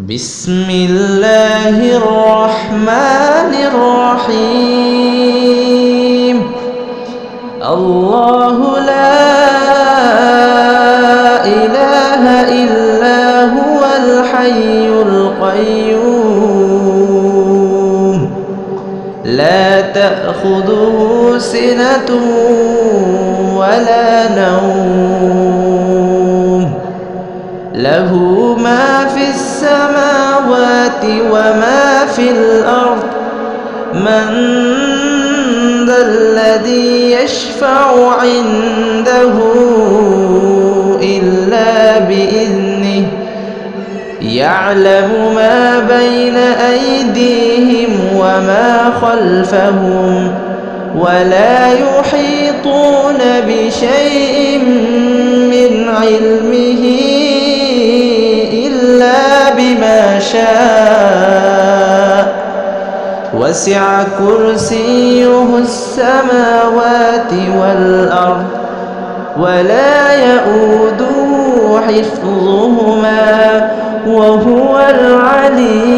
بسم الله الرحمن الرحيم. الله لا إله إلا هو الحي القيوم لا تأخذه سنة ولا نوم له ما في السماوات وما في الأرض من ذا الذي يشفع عنده إلا بإذنه يعلم ما بين أيديهم وما خلفهم ولا يحيطون بشيء من علمه إلا بما شاء وسع كرسيه السماوات والأرض ولا يؤوده حفظهما وهو العلي